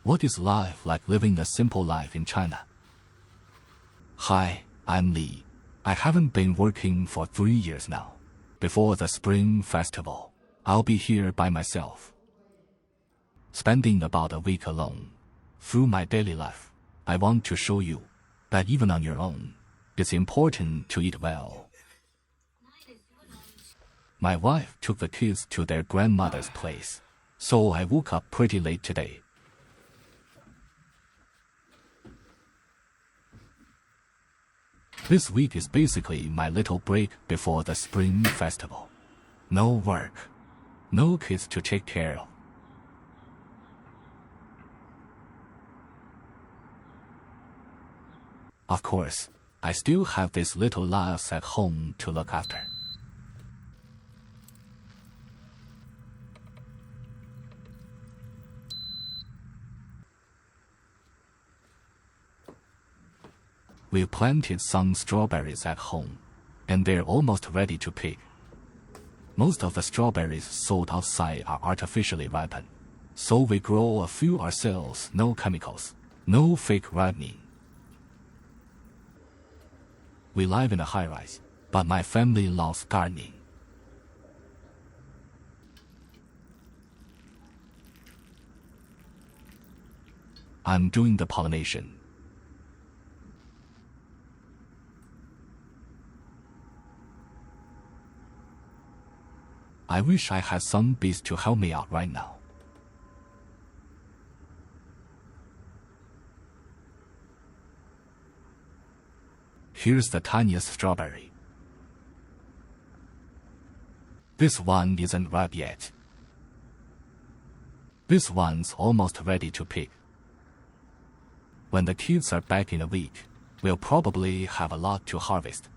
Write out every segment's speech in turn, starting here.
What is life like living a simple life in China? Hi, I'm Li. I haven't been working for 3 years now. Before the Spring Festival, I'll be here by myself, spending about a week alone. Through my daily life, I want to show you that even on your own, it's important to eat well. My wife took the kids to their grandmother's place, so I woke up pretty late today. This week is basically my little break before the Spring Festival. No work, no kids to take care of. Of course, I still have these little lives at home to look after. We planted some strawberries at home, and they're almost ready to pick. Most of the strawberries sold outside are artificially ripened, so we grow a few ourselves, no chemicals, no fake ripening. We live in a high-rise, but my family loves gardening. I'm doing the pollination. I wish I had some bees to help me out right now. Here's the tiniest strawberry. This one isn't ripe yet. This one's almost ready to pick. When the kids are back in a week, we'll probably have a lot to harvest.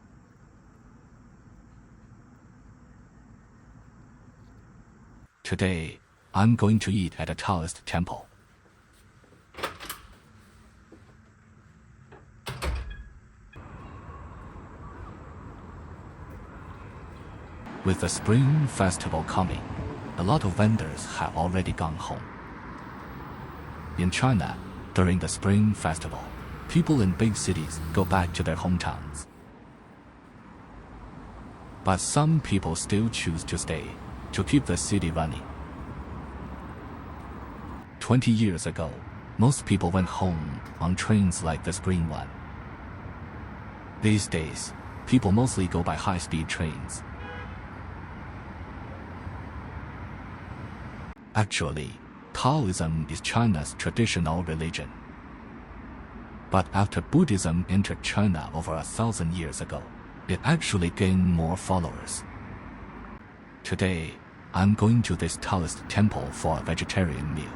Today, I'm going to eat at a Taoist temple. With the Spring Festival coming, a lot of vendors have already gone home. In China, during the Spring Festival, people in big cities go back to their hometowns. But some people still choose to stay to keep the city running. 20 years ago, most people went home on trains like the spring one. These days, people mostly go by high-speed trains. Actually, Taoism is China's traditional religion. But after Buddhism entered China over 1,000 years ago, it actually gained more followers. Today, I'm going to this Taoist temple for a vegetarian meal.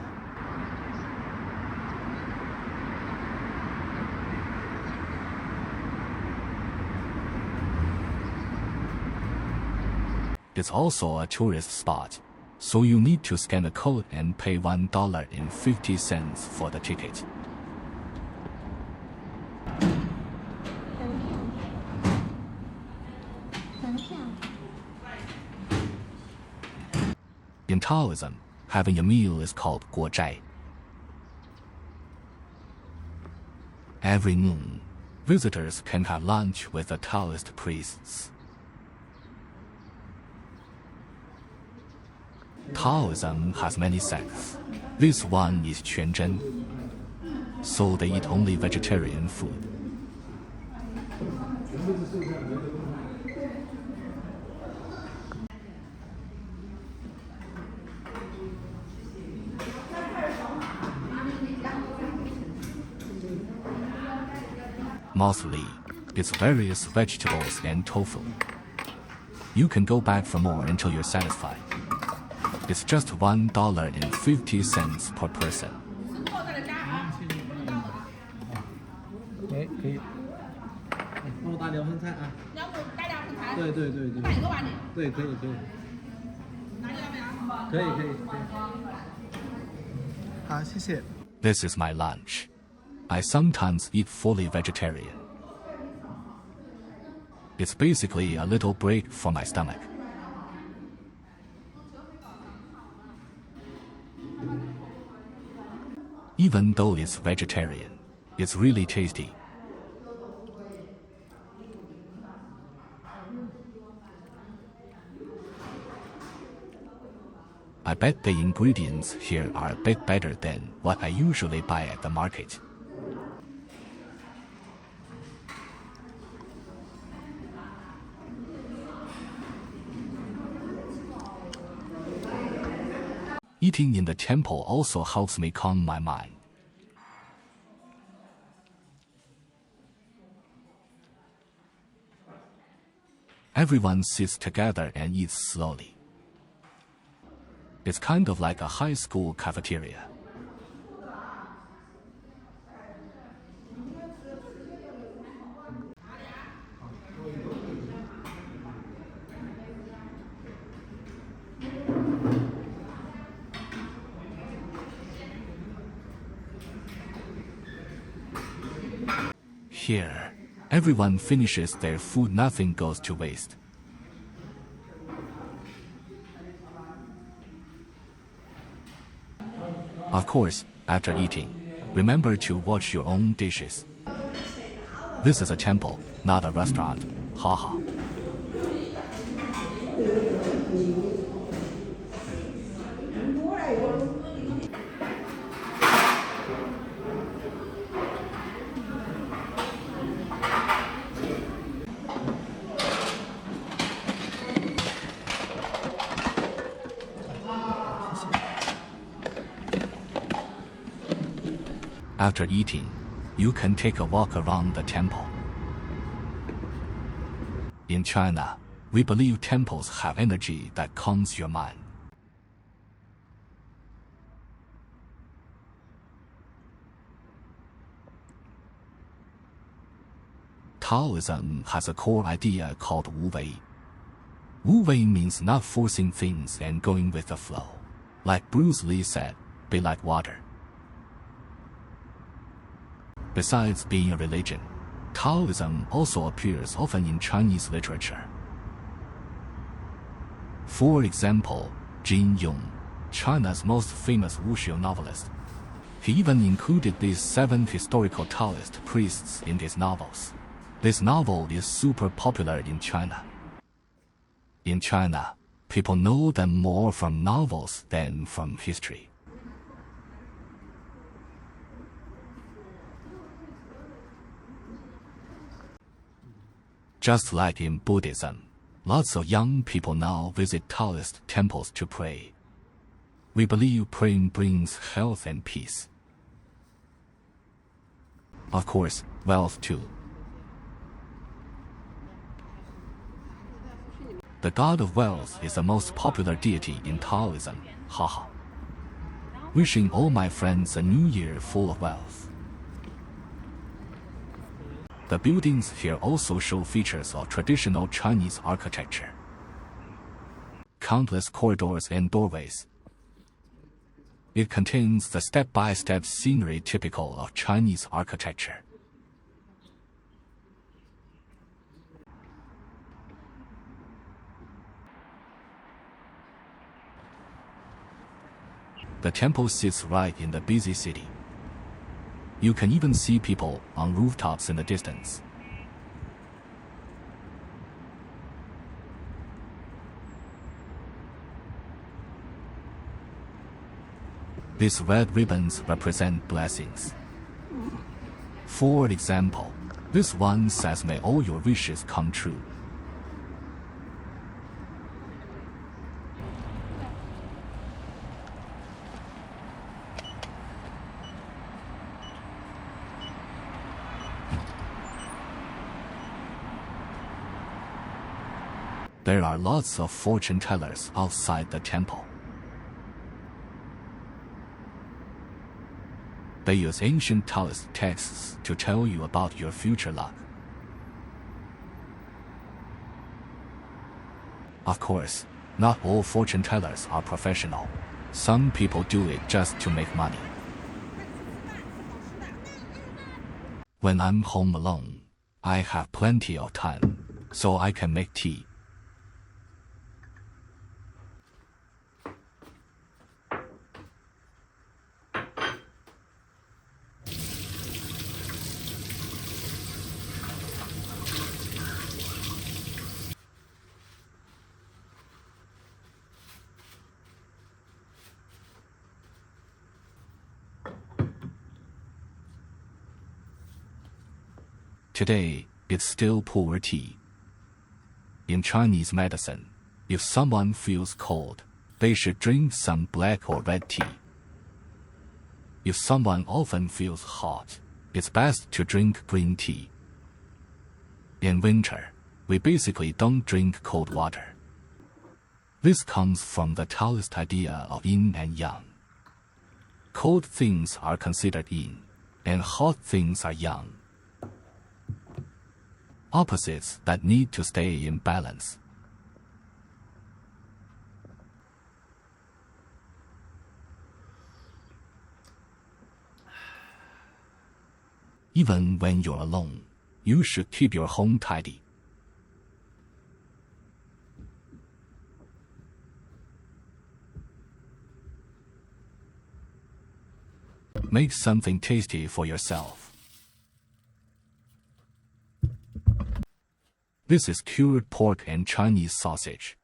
It's also a tourist spot, so you need to scan a code and pay $1.50 for the ticket. In Taoism, having a meal is called guozhai. Every noon, visitors can have lunch with the Taoist priests. Taoism has many sects. This one is Quanzhen, so they eat only vegetarian food. Mostly, it's various vegetables and tofu. You can go back for more until you're satisfied. It's just $1.50 per person. 可以，帮我打2份菜啊。要不带2份菜？对。买一个吧你。对，可以。拿你要不要？可以。好，谢谢。This is my lunch. I sometimes eat fully vegetarian. It's basically a little break for my stomach. Even though it's vegetarian, it's really tasty. I bet the ingredients here are a bit better than what I usually buy at the market. Eating in the temple also helps me calm my mind. Everyone sits together and eats slowly. It's kind of like a high school cafeteria. Here, everyone finishes their food, nothing goes to waste. Of course, after eating, remember to wash your own dishes. This is a temple, not a restaurant. Haha. After eating, you can take a walk around the temple. In China, we believe temples have energy that calms your mind. Taoism has a core idea called Wu Wei. Wu Wei means not forcing things and going with the flow. Like Bruce Lee said, be like water. Besides being a religion, Taoism also appears often in Chinese literature. For example, Yin-yang, China's most famous wuxia novelist. He even included these 7 historical Taoist priests in his novels. This novel is super popular in China. In China, people know them more from novels than from history. Just like in Buddhism, lots of young people now visit Taoist temples to pray. We believe praying brings health and peace. Of course, wealth too. The god of wealth is the most popular deity in Taoism. Haha. Wishing all my friends a new year full of wealth. The buildings here also show features of traditional Chinese architecture. Countless corridors and doorways. It contains the step-by-step scenery typical of Chinese architecture. The temple sits right in the busy city. You can even see people on rooftops in the distance. These red ribbons represent blessings. For example, this one says, "May all your wishes come true." There are lots of fortune tellers outside the temple. They use ancient Taoist texts to tell you about your future luck. Of course, not all fortune tellers are professional. Some people do it just to make money. When I'm home alone, I have plenty of time, so I can make tea. Today, it's still poor tea. In Chinese medicine, if someone feels cold, they should drink some black or red tea. If someone often feels hot, it's best to drink green tea. In winter, we basically don't drink cold water. This comes from the Taoist idea of yin and yang. Cold things are considered yin, and hot things are yang. Opposites that need to stay in balance. Even when you're alone, you should keep your home tidy. Make something tasty for yourself. This is cured pork and Chinese sausage.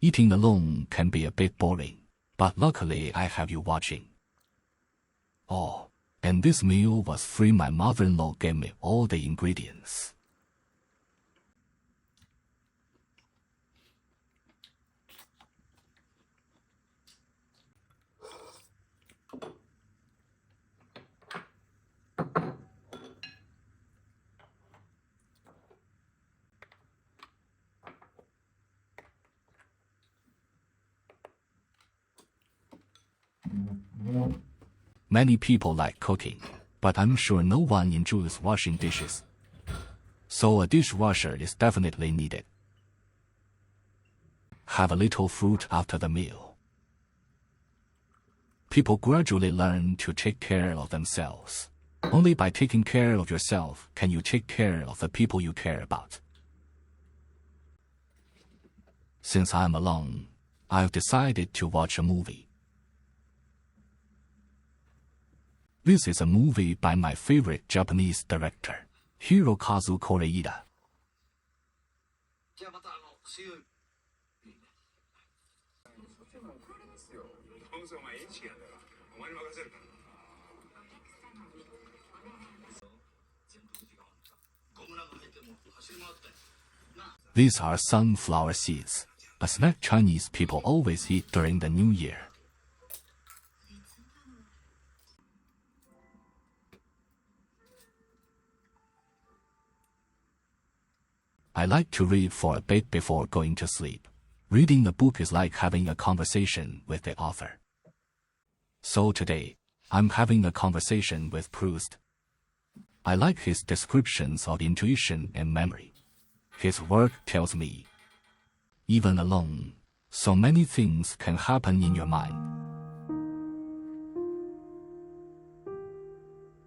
Eating alone can be a bit boring, but luckily I have you watching. Oh, and this meal was free. My mother-in-law gave me all the ingredients. Many people like cooking, but I'm sure no one enjoys washing dishes. So a dishwasher is definitely needed. Have a little fruit after the meal. People gradually learn to take care of themselves. Only by taking care of yourself can you take care of the people you care about. Since I'm alone, I've decided to watch a movie. This is a movie by my favorite Japanese director, Hirokazu Koreeda. These are sunflower seeds, a snack Chinese people always eat during the New Year. I like to read for a bit before going to sleep. Reading a book is like having a conversation with the author. So today, I'm having a conversation with Proust. I like his descriptions of intuition and memory. His work tells me, even alone, so many things can happen in your mind.